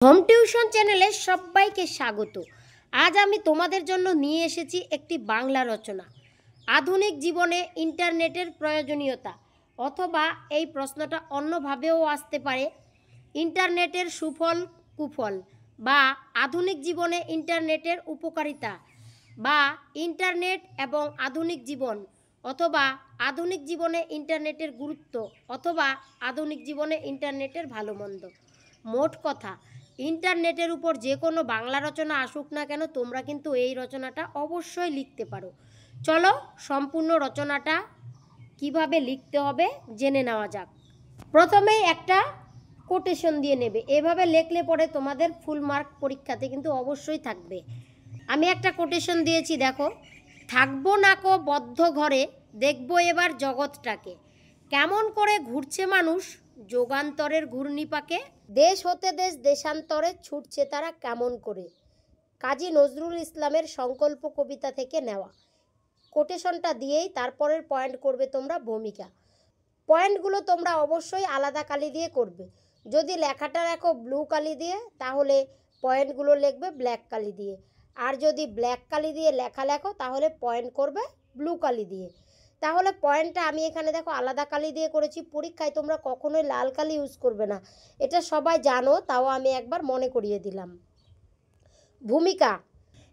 Home tuition চ্যানেলে সবাইকে স্বাগত। আজ আমি তোমাদের জন্য নিয়ে এসেছি একটি বাংলা রচনা। আধুনিক জীবনে ইন্টারনেটের প্রয়োজনীয়তা, অথবা এই প্রশ্নটা অন্যভাবেও আসতে পারে, ইন্টারনেটের সুফল কুফল, বা আধুনিক জীবনে ইন্টারনেটের উপকারিতা, বা ইন্টারনেট এবং আধুনিক জীবন, অথবা আধুনিক জীবনে ইন্টারনেটের গুরুত্ব, অথবা আধুনিক জীবনে ইন্টারনেটের ভালো মন্দ। মোট কথা, ইন্টারনেটের উপর যে কোনো বাংলা রচনা আসুক না কেন, তোমরা কিন্তু এই রচনাটা অবশ্যই লিখতে পারো। চলো সম্পূর্ণ রচনাটা কিভাবে লিখতে হবে জেনে নেওয়া যাক। প্রথমেই একটা কোটেশন দিয়ে নেবে। এভাবে লিখলে পরে তোমাদের ফুল মার্ক পরীক্ষাতে কিন্তু অবশ্যই থাকবে। আমি একটা কোটেশন দিয়েছি, দেখো। থাকবো নাকো বদ্ধ ঘরে, দেখবো এবার জগৎটাকে, কেমন করে ঘুরছে মানুষ যুগান্তরের ঘূর্ণিপাকে, দেশ হতে দেশ দেশান্তরে ছুটছে তারা কেমন করে। কাজী নজরুল ইসলামের সংকল্প কবিতা থেকে নেওয়া। কোটেশনটা দিয়েই তারপরের পয়েন্ট করবে তোমরা ভূমিকা। পয়েন্টগুলো তোমরা অবশ্যই আলাদা কালি দিয়ে করবে। যদি লেখাটা লেখো ব্লু কালি দিয়ে, তাহলে পয়েন্টগুলো লিখবে ব্ল্যাক কালি দিয়ে। আর যদি ব্ল্যাক কালি দিয়ে লেখা লেখো, তাহলে পয়েন্ট করবে ব্লু কালি দিয়ে। তাহলে পয়েন্টটা আমি এখানে দেখো আলাদা কালি দিয়ে করেছি। পরীক্ষায় তোমরা কখনোই লাল কালি ইউজ করবে না, এটা সবাই জানো, তাও আমি একবার মনে করিয়ে দিলাম। ভূমিকা।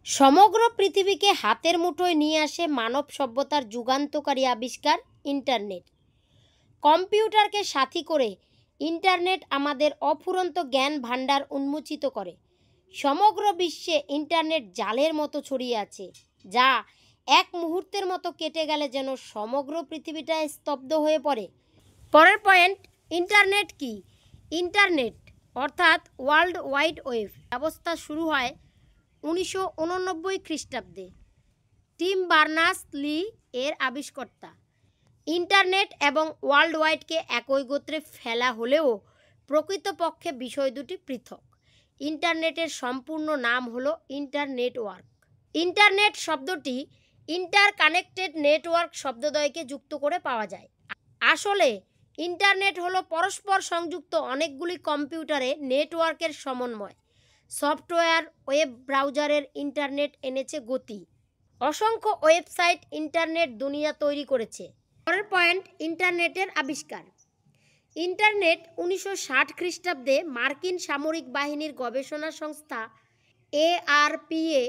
সমগ্র পৃথিবীকে হাতের মুঠোয় নিয়ে আসে মানব সভ্যতার যুগান্তকারী আবিষ্কার ইন্টারনেট। কম্পিউটারকে সাথী করে ইন্টারনেট আমাদের অফুরন্ত জ্ঞান ভাণ্ডার উন্মোচিত করে। সমগ্র বিশ্বে ইন্টারনেট জালের মতো ছড়িয়ে আছে, যা এক মুহূর্তের মতো কেটে গেলে যেন সমগ্র পৃথিবীটা স্তব্ধ হয়ে পড়ে। পরের পয়েন্ট, ইন্টারনেট কি? ইন্টারনেট অর্থাৎ ওয়ার্ল্ড ওয়াইড ওয়েব ব্যবস্থা শুরু হয় 1989 খ্রিস্টাব্দে। টিম বার্নার্স-লি এর আবিষ্কর্তা। ইন্টারনেট এবং ওয়ার্ল্ড ওয়াইডকে একই গোত্রে ফেলা হলেও প্রকৃতপক্ষে বিষয় দুটি পৃথক। ইন্টারনেটের সম্পূর্ণ নাম হলো ইন্টারনেটওয়ার্ক। ইন্টারনেট শব্দটি ইন্টার কানেক্টেড নেটওয়ার্ক শব্দদ্বয়কে যুক্ত করে পাওয়া যায়। আসলে ইন্টারনেট হলো পরস্পর সংযুক্ত অনেকগুলি কম্পিউটারে নেটওয়ার্কের সমন্বয়। সফটওয়্যার ওয়েব ব্রাউজারের ইন্টারনেট এনেছে গতি। অসংখ্য ওয়েবসাইট ইন্টারনেট দুনিয়া তৈরি করেছে। পরের পয়েন্ট, ইন্টারনেটের আবিষ্কার। ইন্টারনেট 1960 খ্রিস্টাব্দে মার্কিন সামরিক বাহিনীর গবেষণা সংস্থা ARPA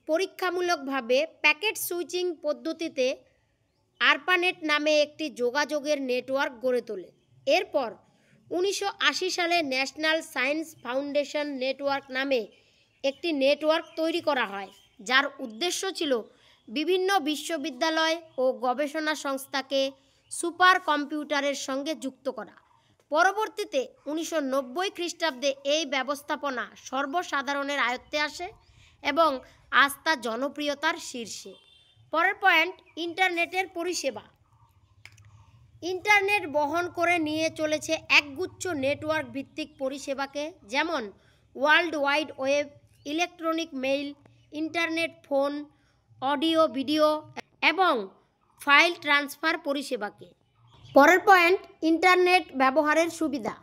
পরীক্ষামূলকভাবে প্যাকেট সুইচিং পদ্ধতিতে আরপানেট নামে একটি যোগাযোগের নেটওয়ার্ক গড়ে তোলে। এরপর 1980 সালে ন্যাশনাল সায়েন্স ফাউন্ডেশন নেটওয়ার্ক নামে একটি নেটওয়ার্ক তৈরি করা হয়, যার উদ্দেশ্য ছিল বিভিন্ন বিশ্ববিদ্যালয় ও গবেষণা সংস্থাকে সুপার কম্পিউটারের সঙ্গে যুক্ত করা। পরবর্তীতে 1990 খ্রিস্টাব্দে এই ব্যবস্থাপনা সর্বসাধারণের আয়ত্তে আসে এবং আজ তা জনপ্রিয়তার শীর্ষে। পরের পয়েন্ট, ইন্টারনেটের পরিষেবা। ইন্টারনেট বহন করে নিয়ে চলেছে একগুচ্ছ নেটওয়ার্ক ভিত্তিক পরিষেবাকে, যেমন world wide web, electronic mail, internet phone, audio video এবং ফাইল ট্রান্সফার পরিষেবাকে। পরের পয়েন্ট, ইন্টারনেট ব্যবহারের সুবিধা।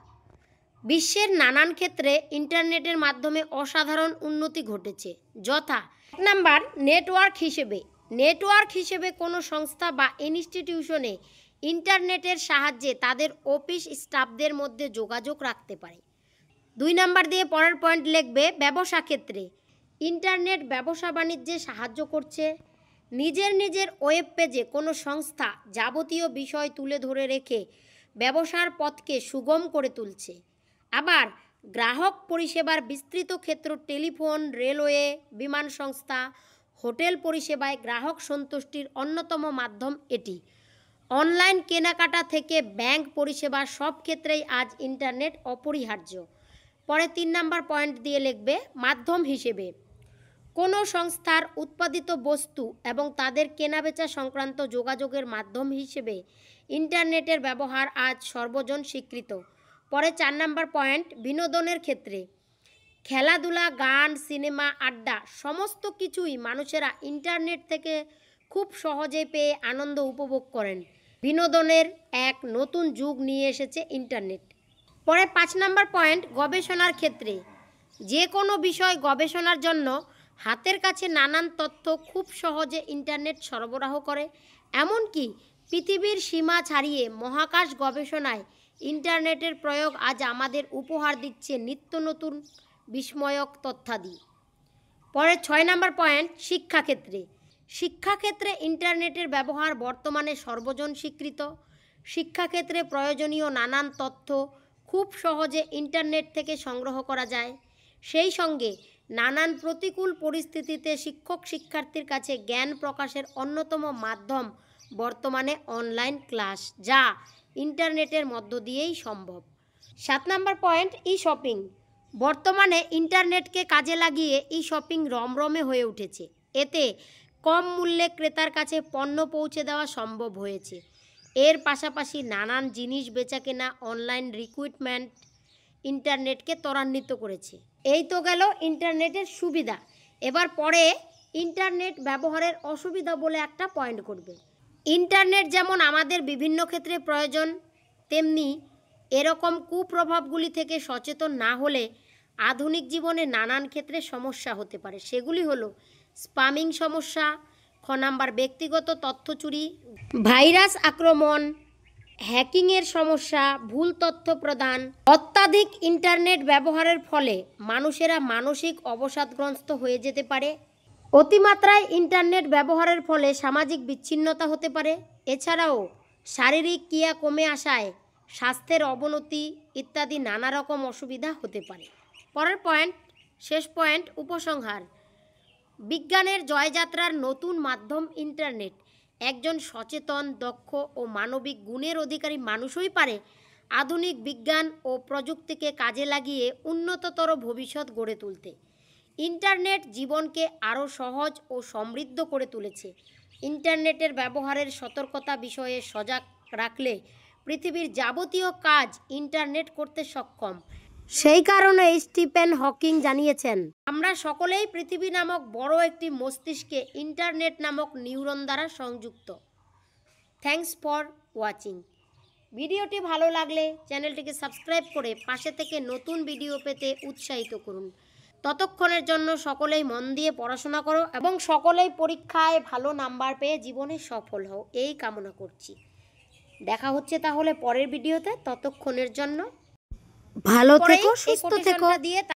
বিশ্বের নানান ক্ষেত্রে ইন্টারনেটের মাধ্যমে অসাধারণ উন্নতি ঘটেছে, যথা 1 নাম্বার, নেটওয়ার্ক হিসেবে কোনো সংস্থা বা ইনস্টিটিউশনে ইন্টারনেটের সাহায্যে তাদের অফিস স্টাফদের মধ্যে যোগাযোগ রাখতে পারে। 2 নাম্বার দিয়ে পরের পয়েন্ট লিখবে, ব্যবসা ক্ষেত্রে ইন্টারনেট ব্যবসা বাণিজ্যে সাহায্য করছে। নিজের ওয়েব পেজে কোনো সংস্থা যাবতীয় বিষয় তুলে ধরে রেখে ব্যবসার পথকে সুগম করে তুলছে। আবার গ্রাহক পরিষেবার বিস্তৃত ক্ষেত্র টেলিফোন, রেলওয়ে, বিমান সংস্থা, হোটেল পরিষেবায় গ্রাহক সন্তুষ্টির অন্যতম মাধ্যম এটি। অনলাইন কেনাকাটা থেকে ব্যাংক পরিষেবা, সব ক্ষেত্রেই আজ ইন্টারনেট অপরিহার্য। পরে 3 নাম্বার পয়েন্ট দিয়ে লিখবে, মাধ্যম হিসেবে কোনো সংস্থার উৎপাদিত বস্তু এবং তাদের কেনাবেচা সংক্রান্ত যোগাযোগের মাধ্যম হিসেবে ইন্টারনেটের ব্যবহার আজ সর্বজন স্বীকৃত। পরে 4 নাম্বার পয়েন্ট, বিনোদনের ক্ষেত্রে খেলাধুলা, গান, সিনেমা, আড্ডা সমস্ত কিছুই মানুষেরা ইন্টারনেট থেকে খুব সহজে পেয়ে আনন্দ উপভোগ করেন। বিনোদনের এক নতুন যুগ নিয়ে এসেছে ইন্টারনেট। পরে 5 নাম্বার পয়েন্ট, গবেষণার ক্ষেত্রে যে কোনো বিষয় গবেষণার জন্য হাতের কাছে নানান তথ্য খুব সহজে ইন্টারনেট সরবরাহ করে। এমনকি পৃথিবীর সীমা ছাড়িয়ে মহাকাশ গবেষণায় ইন্টারনেটের প্রয়োগ আজ আমাদের উপহার দিচ্ছে নিত্য নতুন বিস্ময়ক তথ্যাদি। পরে 6 নম্বর পয়েন্ট, শিক্ষাক্ষেত্রে। শিক্ষাক্ষেত্রে ইন্টারনেটের ব্যবহার বর্তমানে সর্বজন স্বীকৃত। শিক্ষাক্ষেত্রে প্রয়োজনীয় নানান তথ্য খুব সহজে ইন্টারনেট থেকে সংগ্রহ করা যায়। সেই সঙ্গে নানান প্রতিকূল পরিস্থিতিতে শিক্ষক শিক্ষার্থীর কাছে জ্ঞান প্রকাশের অন্যতম মাধ্যম বর্তমানে অনলাইন ক্লাস, যা ইন্টারনেটের মধ্য দিয়েই সম্ভব। 7 নম্বর পয়েন্ট, ই শপিং। বর্তমানে ইন্টারনেটকে কাজে লাগিয়ে ই শপিং রমরমে হয়ে উঠেছে। এতে কম মূল্যে ক্রেতার কাছে পণ্য পৌঁছে দেওয়া সম্ভব হয়েছে। এর পাশাপাশি নানান জিনিস বেচাকেনা অনলাইন রিক্রুটমেন্ট ইন্টারনেটকে ত্বরান্বিত করেছে। এই তো গেল ইন্টারনেটের সুবিধা। এবার পরে ইন্টারনেট ব্যবহারের অসুবিধা বলে একটা পয়েন্ট করবে। ইন্টারনেট যেমন আমাদের বিভিন্ন ক্ষেত্রে প্রয়োজন, তেমনি এরকম কুপ্রভাবগুলি থেকে সচেতন না হলে আধুনিক জীবনে নানান ক্ষেত্রে সমস্যা হতে পারে। সেগুলি হলো স্প্যামিং সমস্যা, 6 নাম্বার ব্যক্তিগত তথ্য চুরি, ভাইরাস আক্রমণ, হ্যাকিংয়ের সমস্যা, ভুল তথ্য প্রদান। অত্যাধিক ইন্টারনেট ব্যবহারের ফলে মানুষেরা মানসিক অবসাদগ্রস্ত হয়ে যেতে পারে। অতিমাত্রায় ইন্টারনেট ব্যবহারের ফলে সামাজিক বিচ্ছিন্নতা হতে পারে। এছাড়াও শারীরিক ক্রিয়া কমে আসায় স্বাস্থ্যের অবনতি ইত্যাদি নানা রকম অসুবিধা হতে পারে। পরের পয়েন্ট, শেষ পয়েন্ট, উপসংহার। বিজ্ঞানের জয়যাত্রার নতুন মাধ্যম ইন্টারনেট। একজন সচেতন, দক্ষ ও মানবিক গুণের অধিকারী মানুষই পারে আধুনিক বিজ্ঞান ও প্রযুক্তিকে কাজে লাগিয়ে উন্নততর ভবিষ্যৎ গড়ে তুলতে। ইন্টারনেট জীবনকে আরও সহজ ও সমৃদ্ধ করে তুলেছে। ইন্টারনেটের ব্যবহারের সতর্কতা বিষয়ে সজাগ রাখলে পৃথিবীর যাবতীয় কাজ ইন্টারনেট করতে সক্ষম। সেই কারণে স্টিফেন হকিং জানিয়েছেন, আমরা সকলেই পৃথিবী নামক বড় একটি মস্তিষ্কে ইন্টারনেট নামক নিউরন দ্বারা সংযুক্ত। Thanks for watching. ভিডিওটি ভালো লাগলে চ্যানেলটিকে সাবস্ক্রাইব করে পাশে থেকে নতুন ভিডিও পেতে উৎসাহিত করুন। ততক্ষণের জন্য সকলেই মন দিয়ে পড়াশোনা করো এবং সকলেই পরীক্ষায় ভালো নাম্বার পেয়ে জীবনে সফল হও, এই কামনা করছি। দেখা হচ্ছে তাহলে পরের ভিডিওতে। ততক্ষণের জন্য ভালো থেকো, সুস্থ থেকো।